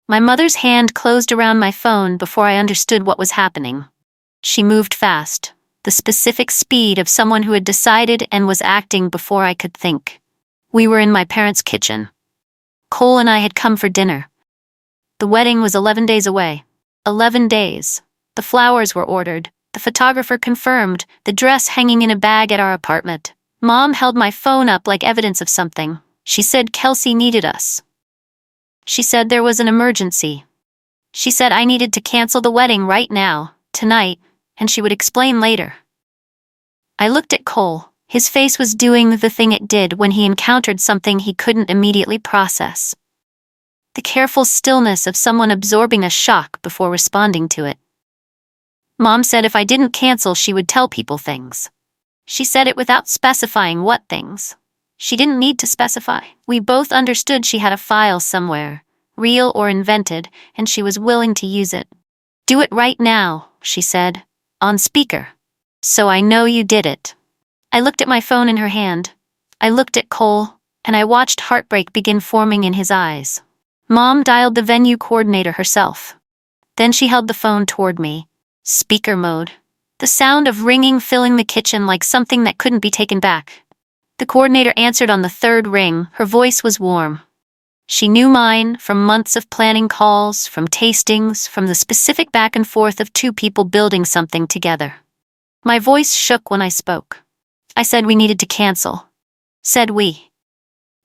My mother's hand closed around my phone before I understood what was happening. She moved fast, the specific speed of someone who had decided and was acting before I could think. We were in my parents' kitchen. Cole and I had come for dinner. The wedding was 11 days away. 11 days. The flowers were ordered. The photographer confirmed, the dress hanging in a bag at our apartment. Mom held my phone up like evidence of something. She said Kelsey needed us. She said there was an emergency. She said I needed to cancel the wedding right now, tonight, and she would explain later. I looked at Cole. His face was doing the thing it did when he encountered something he couldn't immediately process. The careful stillness of someone absorbing a shock before responding to it. Mom said if I didn't cancel, she would tell people things. She said it without specifying what things. She didn't need to specify. We both understood she had a file somewhere, real or invented, and she was willing to use it. Do it right now, she said, on speaker. So I know you did it. I looked at my phone in her hand. I looked at Cole, and I watched heartbreak begin forming in his eyes. Mom dialed the venue coordinator herself. Then she held the phone toward me. Speaker mode. The sound of ringing filling the kitchen like something that couldn't be taken back. The coordinator answered on the third ring. Her voice was warm. She knew mine from months of planning calls, from tastings, from the specific back and forth of two people building something together. My voice shook when I spoke. I said we needed to cancel. Said we.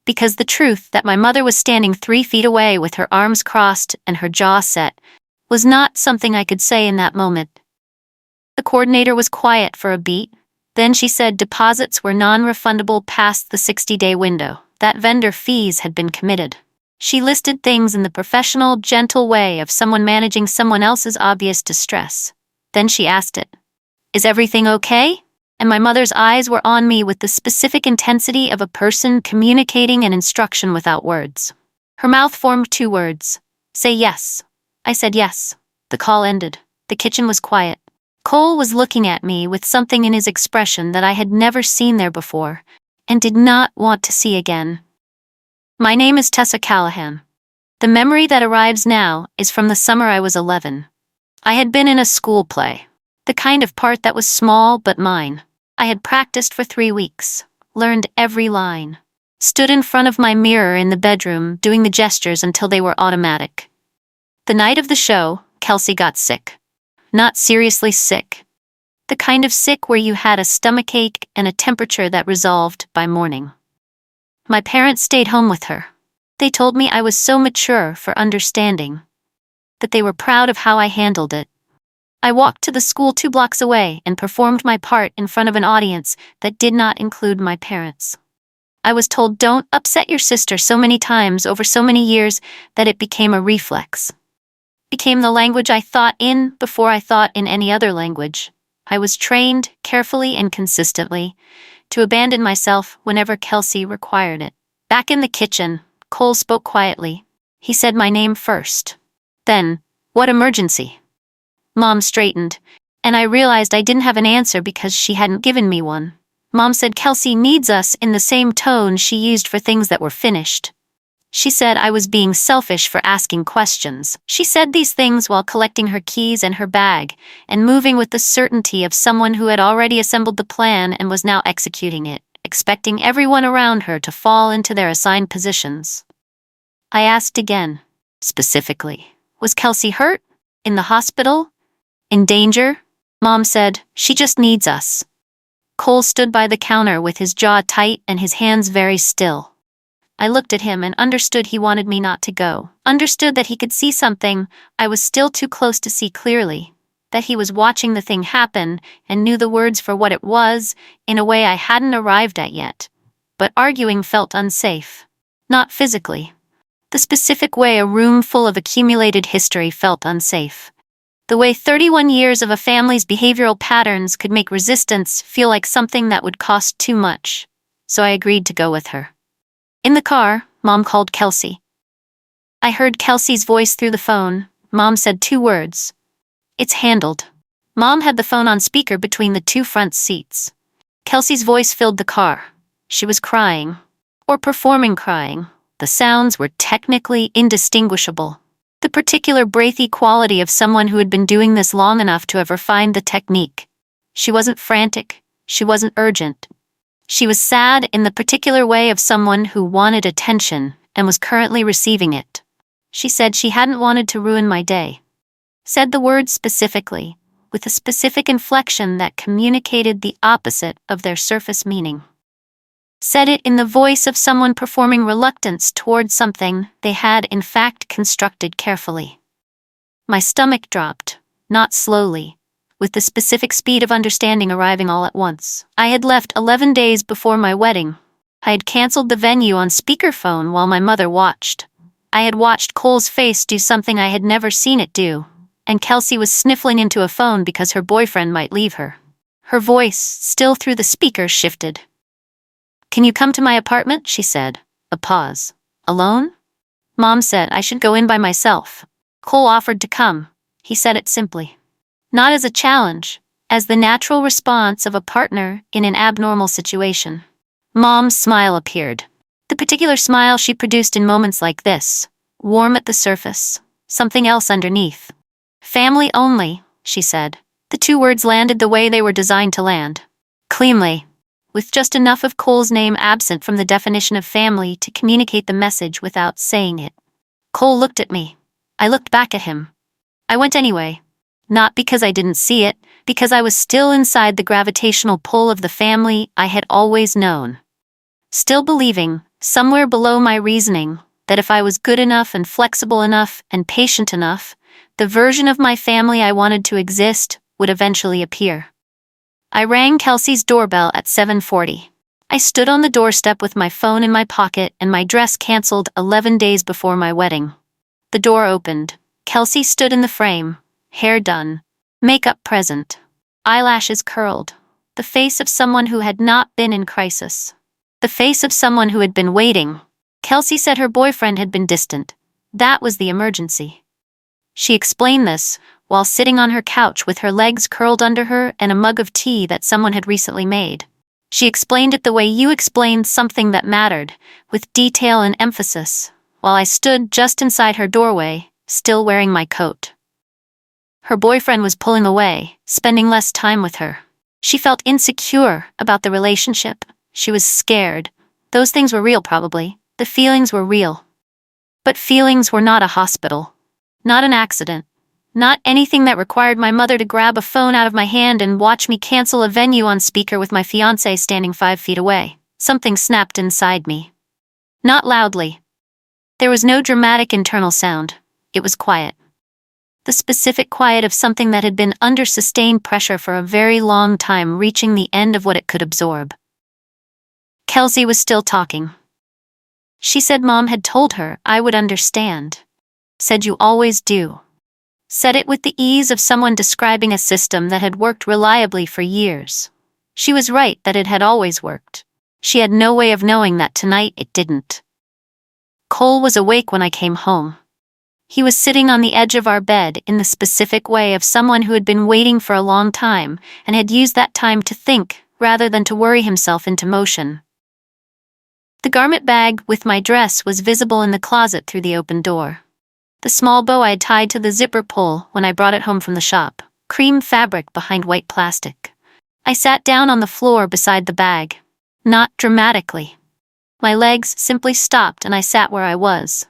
Because the truth that my mother was standing 3 feet away with her arms crossed and her jaw set was not something I could say in that moment. The coordinator was quiet for a beat. Then she said deposits were non-refundable past the 60-day window, that vendor fees had been committed. She listed things in the professional, gentle way of someone managing someone else's obvious distress. Then she asked it. Is everything okay? And my mother's eyes were on me with the specific intensity of a person communicating an instruction without words. Her mouth formed 2 words. Say yes. I said yes. The call ended. The kitchen was quiet. Cole was looking at me with something in his expression that I had never seen there before, and did not want to see again. My name is Tessa Callahan. The memory that arrives now is from the summer I was 11. I had been in a school play. The kind of part that was small but mine. I had practiced for 3 weeks, learned every line, stood in front of my mirror in the bedroom doing the gestures until they were automatic. The night of the show, Kelsey got sick. Not seriously sick. The kind of sick where you had a stomachache and a temperature that resolved by morning. My parents stayed home with her. They told me I was so mature for understanding, that they were proud of how I handled it. I walked to the school 2 blocks away and performed my part in front of an audience that did not include my parents. I was told don't upset your sister so many times over so many years that it became a reflex. Became the language I thought in before I thought in any other language. I was trained, carefully and consistently, to abandon myself whenever Kelsey required it. Back in the kitchen, Cole spoke quietly. He said my name first. Then, what emergency? Mom straightened, and I realized I didn't have an answer because she hadn't given me one. Mom said Kelsey needs us in the same tone she used for things that were finished. She said I was being selfish for asking questions. She said these things while collecting her keys and her bag, and moving with the certainty of someone who had already assembled the plan and was now executing it, expecting everyone around her to fall into their assigned positions. I asked again, specifically, was Kelsey hurt? In the hospital? In danger? Mom said, she just needs us. Cole stood by the counter with his jaw tight and his hands very still. I looked at him and understood he wanted me not to go. Understood that he could see something I was still too close to see clearly. That he was watching the thing happen and knew the words for what it was in a way I hadn't arrived at yet. But arguing felt unsafe. Not physically. The specific way a room full of accumulated history felt unsafe. The way 31 years of a family's behavioral patterns could make resistance feel like something that would cost too much. So I agreed to go with her. In the car, Mom called Kelsey. I heard Kelsey's voice through the phone. Mom said 2 words. It's handled. Mom had the phone on speaker between the 2 front seats. Kelsey's voice filled the car. She was crying. Or performing crying. The sounds were technically indistinguishable. The particular breathy quality of someone who had been doing this long enough to have refined the technique. She wasn't frantic. She wasn't urgent. She was sad in the particular way of someone who wanted attention and was currently receiving it. She said she hadn't wanted to ruin my day. Said the words specifically, with a specific inflection that communicated the opposite of their surface meaning. Said it in the voice of someone performing reluctance towards something they had in fact constructed carefully. My stomach dropped, not slowly, with the specific speed of understanding arriving all at once. I had left 11 days before my wedding. I had canceled the venue on speakerphone while my mother watched. I had watched Cole's face do something I had never seen it do, and Kelsey was sniffling into a phone because her boyfriend might leave her. Her voice, still through the speaker, shifted. "Can you come to my apartment?" she said. A pause. "Alone?" Mom said I should go in by myself. Cole offered to come. He said it simply. Not as a challenge, as the natural response of a partner in an abnormal situation. Mom's smile appeared. The particular smile she produced in moments like this. Warm at the surface. Something else underneath. "Family only," she said. The two words landed the way they were designed to land. Cleanly. With just enough of Cole's name absent from the definition of family to communicate the message without saying it. Cole looked at me. I looked back at him. I went anyway. Not because I didn't see it, because I was still inside the gravitational pull of the family I had always known. Still believing, somewhere below my reasoning, that if I was good enough and flexible enough and patient enough, the version of my family I wanted to exist would eventually appear. I rang Kelsey's doorbell at 7:40. I stood on the doorstep with my phone in my pocket and my dress canceled 11 days before my wedding. The door opened. Kelsey stood in the frame, hair done, makeup present, eyelashes curled, the face of someone who had not been in crisis. The face of someone who had been waiting. Kelsey said her boyfriend had been distant. That was the emergency. She explained this, while sitting on her couch with her legs curled under her and a mug of tea that someone had recently made. She explained it the way you explained something that mattered, with detail and emphasis, while I stood just inside her doorway, still wearing my coat. Her boyfriend was pulling away, spending less time with her. She felt insecure about the relationship. She was scared. Those things were real probably. The feelings were real. But feelings were not a hospital. Not an accident. Not anything that required my mother to grab a phone out of my hand and watch me cancel a venue on speaker with my fiancé standing 5 feet away. Something snapped inside me. Not loudly. There was no dramatic internal sound. It was quiet. The specific quiet of something that had been under sustained pressure for a very long time, reaching the end of what it could absorb. Kelsey was still talking. She said Mom had told her I would understand. Said you always do. Said it with the ease of someone describing a system that had worked reliably for years. She was right that it had always worked. She had no way of knowing that tonight it didn't. Cole was awake when I came home. He was sitting on the edge of our bed in the specific way of someone who had been waiting for a long time and had used that time to think rather than to worry himself into motion. The garment bag with my dress was visible in the closet through the open door. The small bow I had tied to the zipper pull when I brought it home from the shop, cream fabric behind white plastic. I sat down on the floor beside the bag. Not dramatically. My legs simply stopped and I sat where I was.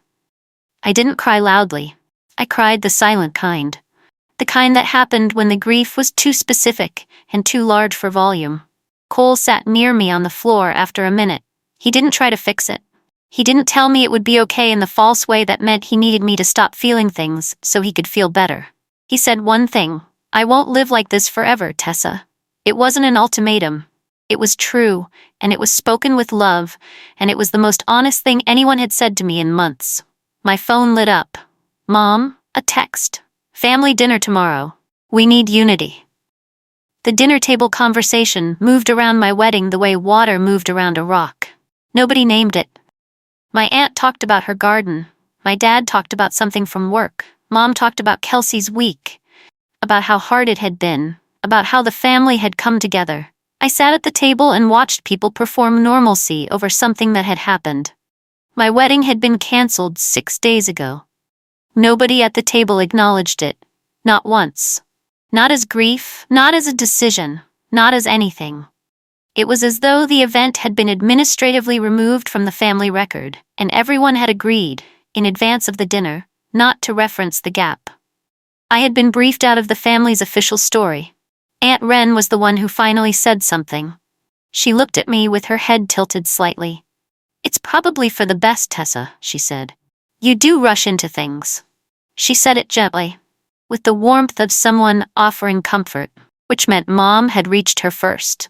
I didn't cry loudly. I cried the silent kind. The kind that happened when the grief was too specific and too large for volume. Cole sat near me on the floor after a minute. He didn't try to fix it. He didn't tell me it would be okay in the false way that meant he needed me to stop feeling things so he could feel better. He said one thing: I won't live like this forever, Tessa. It wasn't an ultimatum. It was true, and it was spoken with love, and it was the most honest thing anyone had said to me in months. My phone lit up. Mom, a text. Family dinner tomorrow. We need unity. The dinner table conversation moved around my wedding the way water moved around a rock. Nobody named it. My aunt talked about her garden. My dad talked about something from work. Mom talked about Kelsey's week. About how hard it had been. About how the family had come together. I sat at the table and watched people perform normalcy over something that had happened. My wedding had been canceled 6 days ago. Nobody at the table acknowledged it. Not once. Not as grief, not as a decision, not as anything. It was as though the event had been administratively removed from the family record, and everyone had agreed, in advance of the dinner, not to reference the gap. I had been briefed out of the family's official story. Aunt Wren was the one who finally said something. She looked at me with her head tilted slightly. "It's probably for the best, Tessa," she said. "You do rush into things." She said it gently, with the warmth of someone offering comfort, which meant Mom had reached her first.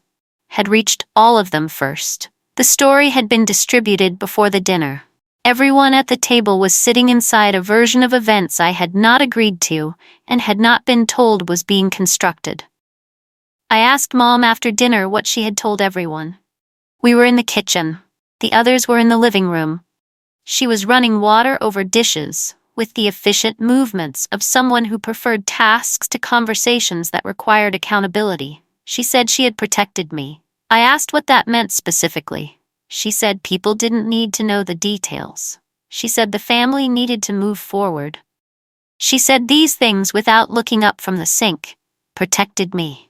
Had reached all of them first. The story had been distributed before the dinner. Everyone at the table was sitting inside a version of events I had not agreed to and had not been told was being constructed. I asked Mom after dinner what she had told everyone. We were in the kitchen. The others were in the living room. She was running water over dishes, with the efficient movements of someone who preferred tasks to conversations that required accountability. She said she had protected me. I asked what that meant specifically. She said people didn't need to know the details. She said the family needed to move forward. She said these things without looking up from the sink. Protected me.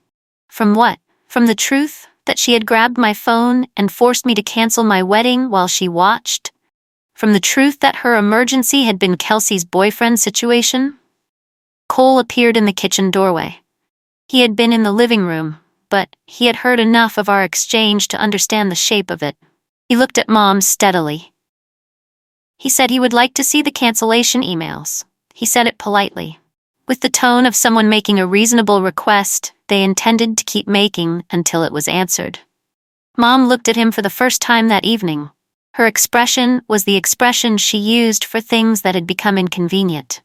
From what? From the truth that she had grabbed my phone and forced me to cancel my wedding while she watched? From the truth that her emergency had been Kelsey's boyfriend situation? Cole appeared in the kitchen doorway. He had been in the living room, but he had heard enough of our exchange to understand the shape of it. He looked at Mom steadily. He said he would like to see the cancellation emails. He said it politely, with the tone of someone making a reasonable request they intended to keep making until it was answered. Mom looked at him for the first time that evening. Her expression was the expression she used for things that had become inconvenient.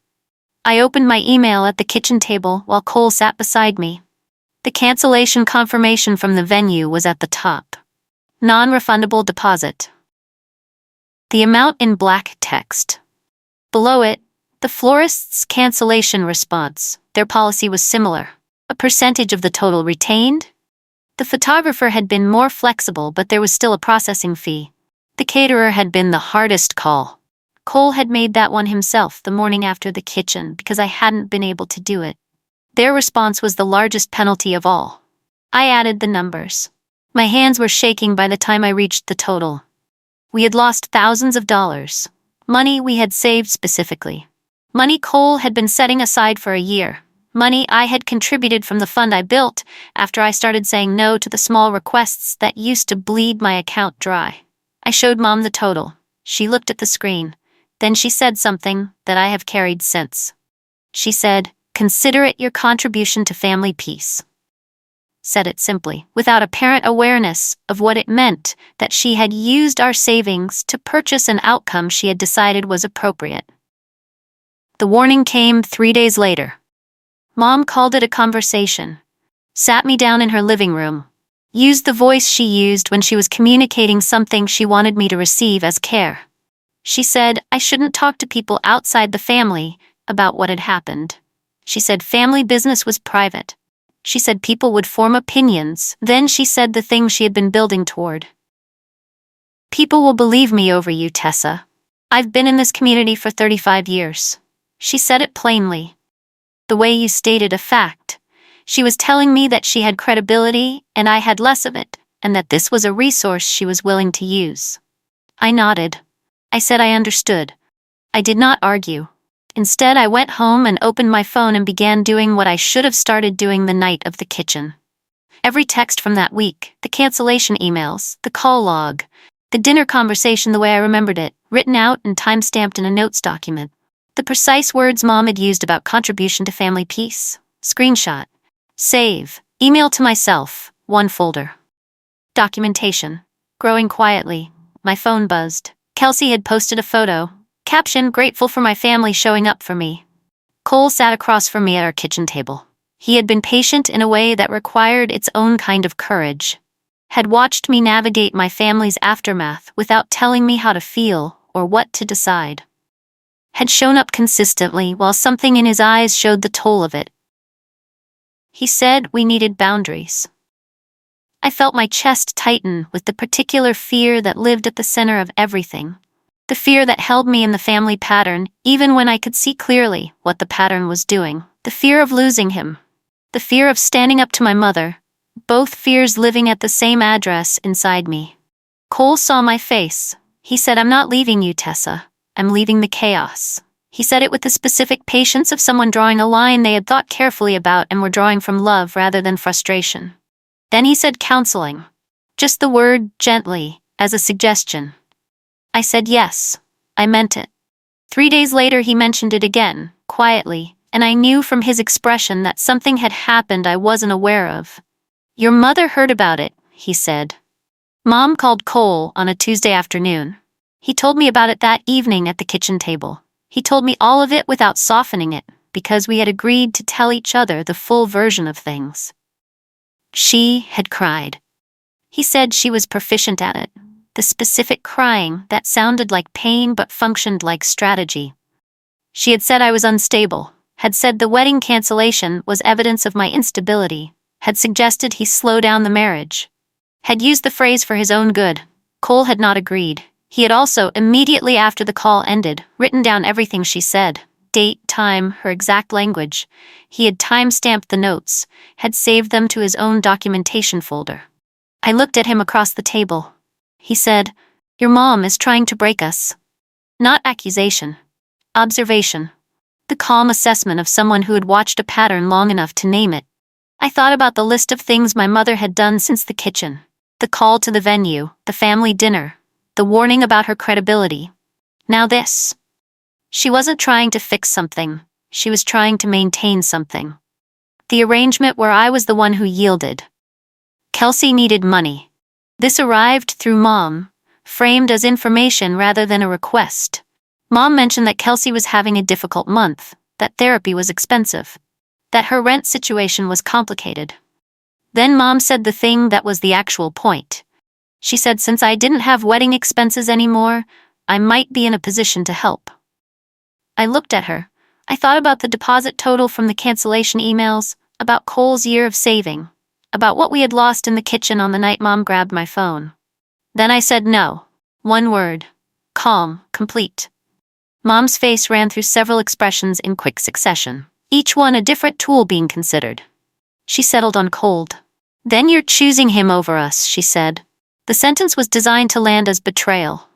I opened my email at the kitchen table while Cole sat beside me. The cancellation confirmation from the venue was at the top. Non-refundable deposit. The amount in black text. Below it, the florist's cancellation response. Their policy was similar. A percentage of the total retained. The photographer had been more flexible, but there was still a processing fee. The caterer had been the hardest call. Cole had made that one himself the morning after the kitchen because I hadn't been able to do it. Their response was the largest penalty of all. I added the numbers. My hands were shaking by the time I reached the total. We had lost thousands of dollars. Money we had saved specifically. Money Cole had been setting aside for a year. Money I had contributed from the fund I built after I started saying no to the small requests that used to bleed my account dry. I showed Mom the total. She looked at the screen. Then she said something that I have carried since. She said, "Consider it your contribution to family peace." Said it simply, without apparent awareness of what it meant that she had used our savings to purchase an outcome she had decided was appropriate. The warning came 3 days later. Mom called it a conversation. Sat me down in her living room. Used the voice she used when she was communicating something she wanted me to receive as care. She said I shouldn't talk to people outside the family about what had happened. She said family business was private. She said people would form opinions. Then she said the thing she had been building toward. "People will believe me over you, Tessa. I've been in this community for 35 years. She said it plainly. The way you stated a fact. She was telling me that she had credibility and I had less of it, and that this was a resource she was willing to use. I nodded. I said I understood. I did not argue. Instead, I went home and opened my phone and began doing what I should have started doing the night of the kitchen. Every text from that week, the cancellation emails, the call log, the dinner conversation the way I remembered it, written out and time-stamped in a notes document. The precise words Mom had used about contribution to family peace. Screenshot. Save. Email to myself. 1 folder. Documentation. Growing quietly. My phone buzzed. Kelsey had posted a photo. Caption, "Grateful for my family showing up for me." Cole sat across from me at our kitchen table. He had been patient in a way that required its own kind of courage. Had watched me navigate my family's aftermath without telling me how to feel or what to decide. Had shown up consistently while something in his eyes showed the toll of it. He said we needed boundaries. I felt my chest tighten with the particular fear that lived at the center of everything. The fear that held me in the family pattern, even when I could see clearly what the pattern was doing. The fear of losing him. The fear of standing up to my mother. Both fears living at the same address inside me. Cole saw my face. He said, "I'm not leaving you, Tessa. I'm leaving the chaos." He said it with the specific patience of someone drawing a line they had thought carefully about and were drawing from love rather than frustration. Then he said counseling. Just the word, gently, as a suggestion. I said yes. I meant it. 3 days later he mentioned it again, quietly, and I knew from his expression that something had happened I wasn't aware of. "Your mother heard about it," he said. Mom called Cole on a Tuesday afternoon. He told me about it that evening at the kitchen table. He told me all of it without softening it, because we had agreed to tell each other the full version of things. She had cried. He said she was proficient at it. The specific crying that sounded like pain but functioned like strategy. She had said I was unstable, had said the wedding cancellation was evidence of my instability, had suggested he slow down the marriage, had used the phrase for his own good. Cole had not agreed. He had also, immediately after the call ended, written down everything she said. Date, time, her exact language. He had time-stamped the notes, had saved them to his own documentation folder. I looked at him across the table. He said, "Your mom is trying to break us." Not accusation. Observation. The calm assessment of someone who had watched a pattern long enough to name it. I thought about the list of things my mother had done since the kitchen. The call to the venue, the family dinner, the warning about her credibility. Now this. She wasn't trying to fix something. She was trying to maintain something. The arrangement where I was the one who yielded. Kelsey needed money. This arrived through Mom, framed as information rather than a request. Mom mentioned that Kelsey was having a difficult month, that therapy was expensive, that her rent situation was complicated. Then Mom said the thing that was the actual point. She said since I didn't have wedding expenses anymore, I might be in a position to help. I looked at her. I thought about the deposit total from the cancellation emails, about Cole's year of saving, about what we had lost in the kitchen on the night Mom grabbed my phone. Then I said no. One word. Calm, complete. Mom's face ran through several expressions in quick succession, each one a different tool being considered. She settled on cold. "Then you're choosing him over us," she said. The sentence was designed to land as betrayal.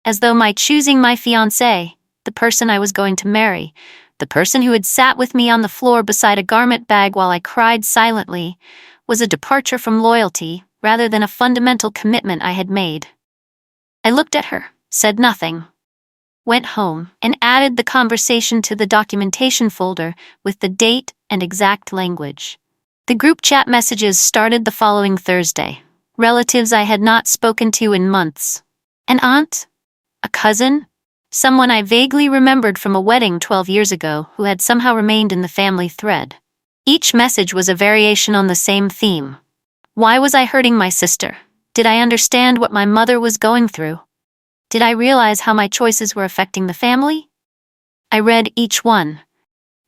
As though my choosing my fiancé, the person I was going to marry, the person who had sat with me on the floor beside a garment bag while I cried silently, was a departure from loyalty rather than a fundamental commitment I had made. I looked at her, said nothing, went home, and added the conversation to the documentation folder with the date and exact language. The group chat messages started the following Thursday. Relatives I had not spoken to in months. An aunt? A cousin? Someone I vaguely remembered from a wedding 12 years ago who had somehow remained in the family thread. Each message was a variation on the same theme. Why was I hurting my sister? Did I understand what my mother was going through? Did I realize how my choices were affecting the family? I read each one.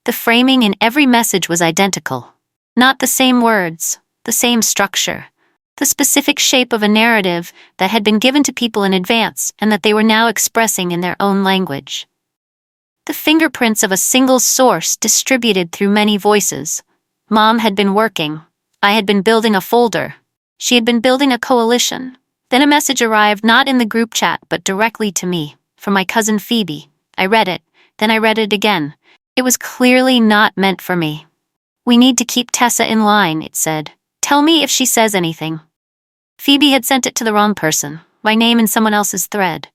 The framing in every message was identical. Not the same words, the same structure. The specific shape of a narrative that had been given to people in advance and that they were now expressing in their own language. The fingerprints of a single source distributed through many voices. Mom had been working. I had been building a folder. She had been building a coalition. Then a message arrived not in the group chat but directly to me, from my cousin Phoebe. I read it, then I read it again. It was clearly not meant for me. "We need to keep Tessa in line," it said. "Tell me if she says anything." Phoebe had sent it to the wrong person, my name in someone else's thread.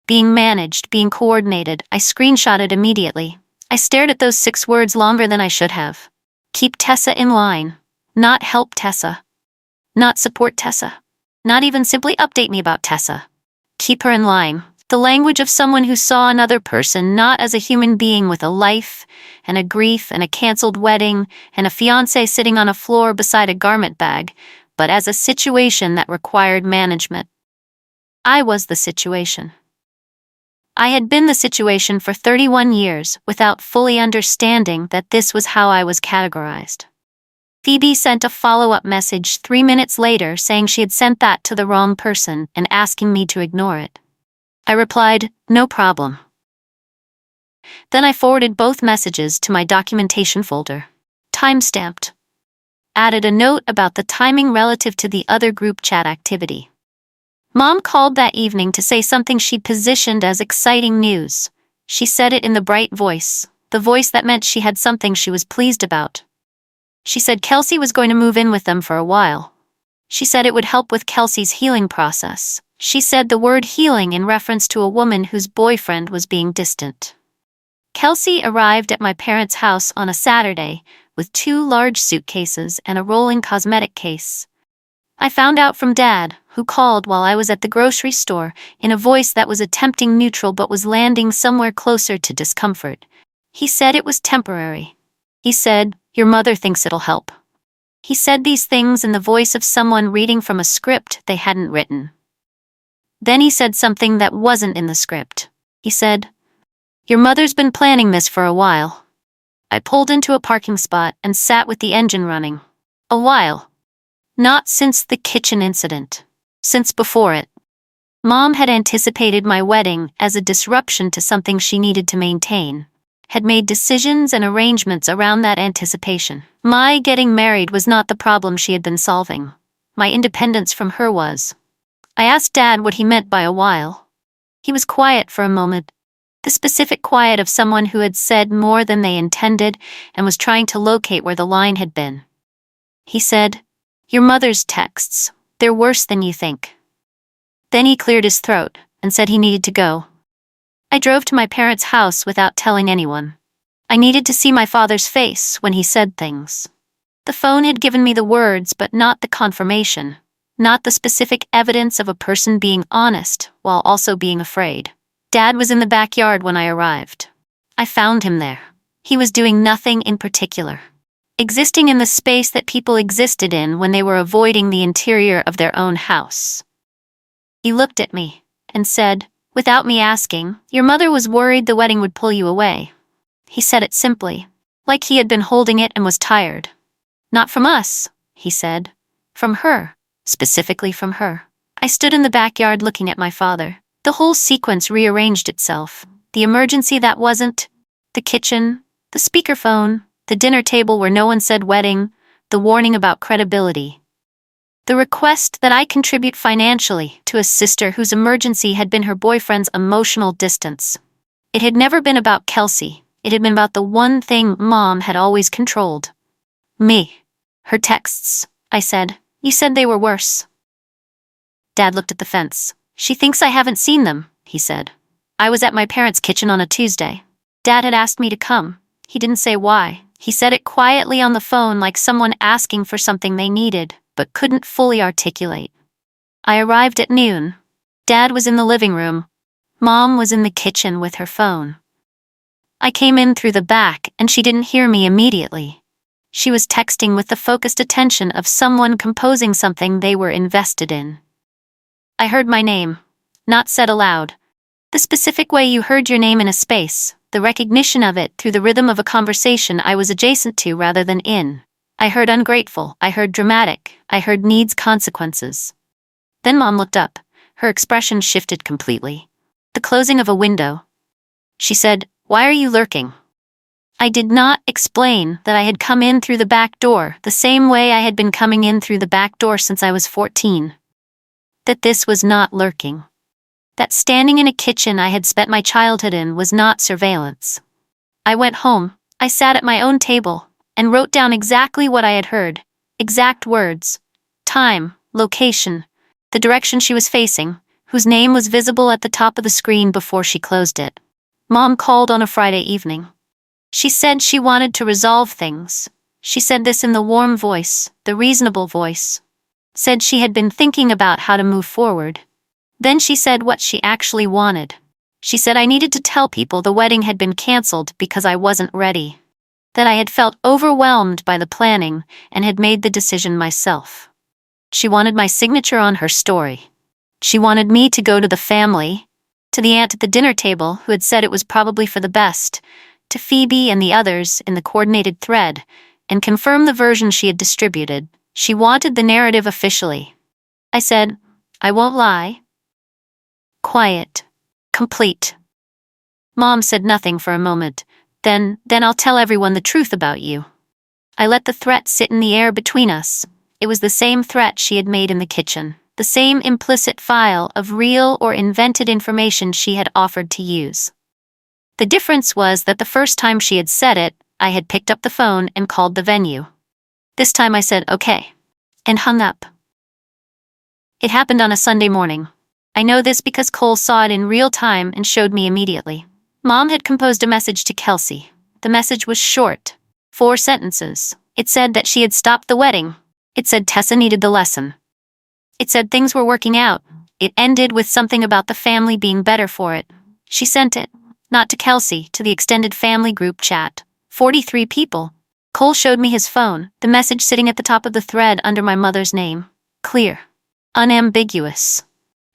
Being managed, being coordinated, I screenshotted immediately. I stared at those 6 words longer than I should have. Keep Tessa in line. Not help Tessa. Not support Tessa. Not even simply update me about Tessa. Keep her in line. The language of someone who saw another person not as a human being with a life, and a grief, and a canceled wedding, and a fiancé sitting on a floor beside a garment bag, but as a situation that required management. I was the situation. I had been the situation for 31 years without fully understanding that this was how I was categorized. Phoebe sent a follow-up message 3 minutes later saying she had sent that to the wrong person and asking me to ignore it. I replied, "No problem." Then I forwarded both messages to my documentation folder. Timestamped. Added a note about the timing relative to the other group chat activity. Mom called that evening to say something she positioned as exciting news. She said it in the bright voice, the voice that meant she had something she was pleased about. She said Kelsey was going to move in with them for a while. She said it would help with Kelsey's healing process. She said the word healing in reference to a woman whose boyfriend was being distant. Kelsey arrived at my parents' house on a Saturday with 2 large suitcases and a rolling cosmetic case. I found out from Dad, who called while I was at the grocery store, in a voice that was attempting neutral but was landing somewhere closer to discomfort. He said it was temporary. He said, "Your mother thinks it'll help." He said these things in the voice of someone reading from a script they hadn't written. Then he said something that wasn't in the script. He said, "Your mother's been planning this for a while." I pulled into a parking spot and sat with the engine running. A while. Not since the kitchen incident. Since before it. Mom had anticipated my wedding as a disruption to something she needed to maintain. Had made decisions and arrangements around that anticipation. My getting married was not the problem she had been solving. My independence from her was. I asked Dad what he meant by a while. He was quiet for a moment. The specific quiet of someone who had said more than they intended and was trying to locate where the line had been. He said, "Your mother's texts, they're worse than you think." Then he cleared his throat and said he needed to go. I drove to my parents' house without telling anyone. I needed to see my father's face when he said things. The phone had given me the words but not the confirmation, not the specific evidence of a person being honest while also being afraid. Dad was in the backyard when I arrived. I found him there. He was doing nothing in particular. Existing in the space that people existed in when they were avoiding the interior of their own house. He looked at me and said, without me asking, "Your mother was worried the wedding would pull you away." He said it simply, like he had been holding it and was tired. "Not from us," he said. "From her, specifically from her." I stood in the backyard looking at my father. The whole sequence rearranged itself. The emergency that wasn't, the kitchen, the speakerphone, the dinner table where no one said wedding, the warning about credibility. The request that I contribute financially to a sister whose emergency had been her boyfriend's emotional distance. It had never been about Kelsey. It had been about the one thing Mom had always controlled. Me. Her texts, I said. "You said they were worse." Dad looked at the fence. "She thinks I haven't seen them," he said. "I was at my parents' kitchen on a Tuesday. Dad had asked me to come. He didn't say why. He said it quietly on the phone like someone asking for something they needed, but couldn't fully articulate. I arrived at noon. Dad was in the living room. Mom was in the kitchen with her phone. I came in through the back and she didn't hear me immediately. She was texting with the focused attention of someone composing something they were invested in. I heard my name, not said aloud. The specific way you heard your name in a space, the recognition of it through the rhythm of a conversation I was adjacent to rather than in. I heard ungrateful, I heard dramatic, I heard needs consequences. Then Mom looked up. Her expression shifted completely. The closing of a window. She said, "Why are you lurking?" I did not explain that I had come in through the back door the same way I had been coming in through the back door since I was 14. That this was not lurking. That standing in a kitchen I had spent my childhood in was not surveillance. I went home, I sat at my own table, and wrote down exactly what I had heard, exact words, time, location, the direction she was facing, whose name was visible at the top of the screen before she closed it. Mom called on a Friday evening. She said she wanted to resolve things. She said this in the warm voice, the reasonable voice. Said she had been thinking about how to move forward. Then she said what she actually wanted. She said I needed to tell people the wedding had been canceled because I wasn't ready. That I had felt overwhelmed by the planning and had made the decision myself. She wanted my signature on her story. She wanted me to go to the family, to the aunt at the dinner table who had said it was probably for the best, to Phoebe and the others in the coordinated thread, and confirm the version she had distributed. She wanted the narrative officially. I said, "I won't lie." Quiet. Complete. Mom said nothing for a moment. Then I'll tell everyone the truth about you. I let the threat sit in the air between us. It was the same threat she had made in the kitchen, the same implicit file of real or invented information she had offered to use. The difference was that the first time she had said it, I had picked up the phone and called the venue. This time I said, okay, and hung up. It happened on a Sunday morning. I know this because Cole saw it in real time and showed me immediately. Mom had composed a message to Kelsey. The message was short. 4 sentences. It said that she had stopped the wedding. It said Tessa needed the lesson. It said things were working out. It ended with something about the family being better for it. She sent it, not to Kelsey, to the extended family group chat. 43 people. Cole showed me his phone, the message sitting at the top of the thread under my mother's name. Clear. Unambiguous.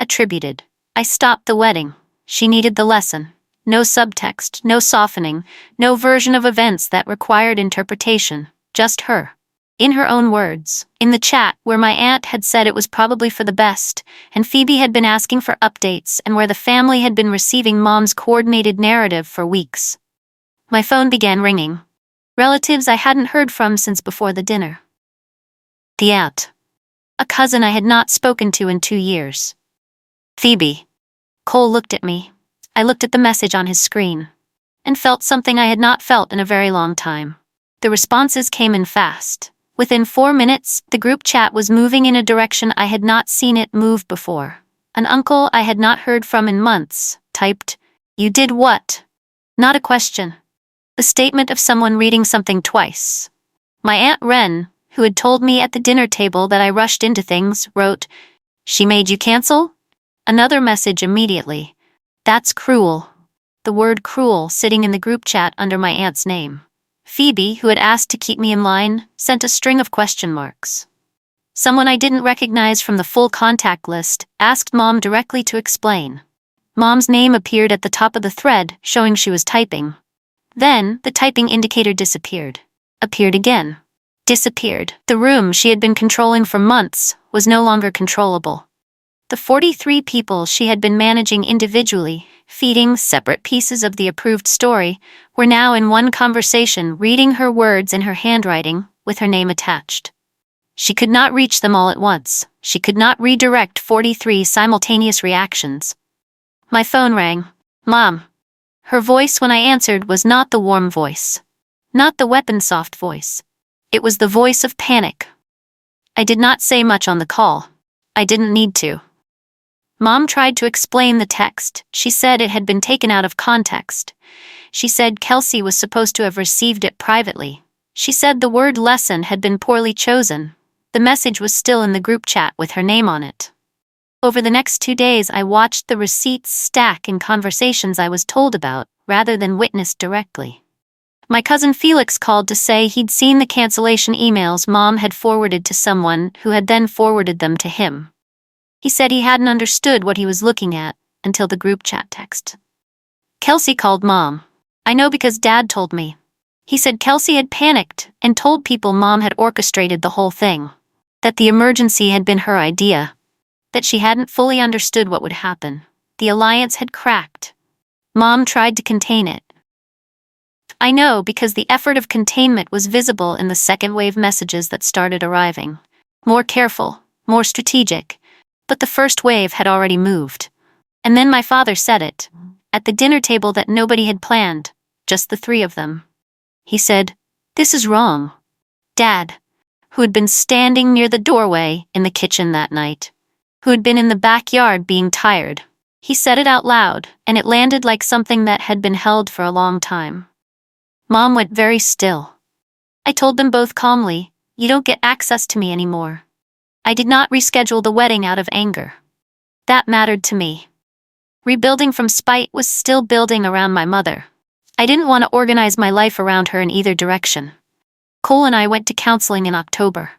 Attributed. I stopped the wedding. She needed the lesson. No subtext, no softening, no version of events that required interpretation. Just her. In her own words. In the chat, where my aunt had said it was probably for the best, and Phoebe had been asking for updates, and where the family had been receiving Mom's coordinated narrative for weeks. My phone began ringing. Relatives I hadn't heard from since before the dinner. The aunt. A cousin I had not spoken to in 2 years. Phoebe. Cole looked at me. I looked at the message on his screen, and felt something I had not felt in a very long time. The responses came in fast. Within 4 minutes, the group chat was moving in a direction I had not seen it move before. An uncle I had not heard from in months typed, "You did what?" Not a question. The statement of someone reading something twice. My Aunt Wren, who had told me at the dinner table that I rushed into things, wrote, "She made you cancel?" Another message immediately. "That's cruel." The word cruel sitting in the group chat under my aunt's name. Phoebe, who had asked to keep me in line, sent a string of question marks. Someone I didn't recognize from the full contact list asked Mom directly to explain. Mom's name appeared at the top of the thread, showing she was typing. Then, the typing indicator disappeared. Appeared again. Disappeared. The room she had been controlling for months was no longer controllable. The 43 people she had been managing individually, feeding separate pieces of the approved story, were now in one conversation reading her words in her handwriting, with her name attached. She could not reach them all at once. She could not redirect 43 simultaneous reactions. My phone rang. Mom. Her voice when I answered was not the warm voice. Not the weapon-soft voice. It was the voice of panic. I did not say much on the call. I didn't need to. Mom tried to explain the text. She said it had been taken out of context. She said Kelsey was supposed to have received it privately. She said the word lesson had been poorly chosen. The message was still in the group chat with her name on it. Over the next 2 days, I watched the receipts stack in conversations I was told about, rather than witnessed directly. My cousin Felix called to say he'd seen the cancellation emails Mom had forwarded to someone who had then forwarded them to him. He said he hadn't understood what he was looking at until the group chat text. Kelsey called Mom. I know because Dad told me. He said Kelsey had panicked and told people Mom had orchestrated the whole thing. That the emergency had been her idea. That she hadn't fully understood what would happen. The alliance had cracked. Mom tried to contain it. I know because the effort of containment was visible in the second wave messages that started arriving. More careful, more strategic. But the first wave had already moved. And then my father said it. At the dinner table that nobody had planned. Just the 3 of them. He said, "This is wrong." Dad, who had been standing near the doorway in the kitchen that night, who had been in the backyard being tired, he said it out loud, and it landed like something that had been held for a long time. Mom went very still. I told them both calmly, "You don't get access to me anymore." I did not reschedule the wedding out of anger. That mattered to me. Rebuilding from spite was still building around my mother. I didn't want to organize my life around her in either direction. Cole and I went to counseling in October.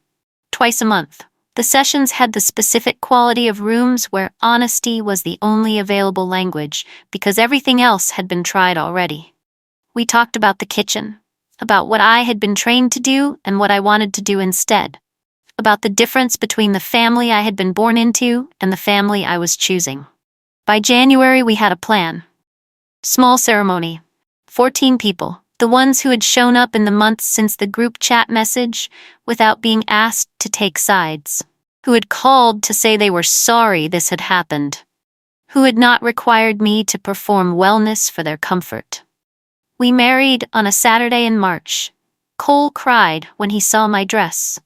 Twice a month. The sessions had the specific quality of rooms where honesty was the only available language, because everything else had been tried already. We talked about the kitchen, about what I had been trained to do and what I wanted to do instead, about the difference between the family I had been born into and the family I was choosing. By January, we had a plan. Small ceremony. 14 people, the ones who had shown up in the months since the group chat message without being asked to take sides, who had called to say they were sorry this had happened, who had not required me to perform wellness for their comfort. We married on a Saturday in March. Cole cried when he saw my dress.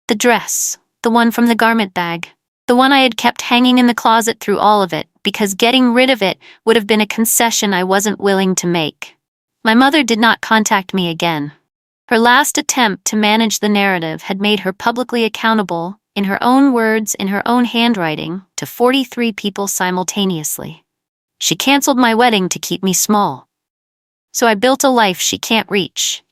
The dress, the one from the garment bag, the one I had kept hanging in the closet through all of it, because getting rid of it would have been a concession I wasn't willing to make. My mother did not contact me again. Her last attempt to manage the narrative had made her publicly accountable, in her own words, in her own handwriting, to 43 people simultaneously. She canceled my wedding to keep me small. So I built a life she can't reach.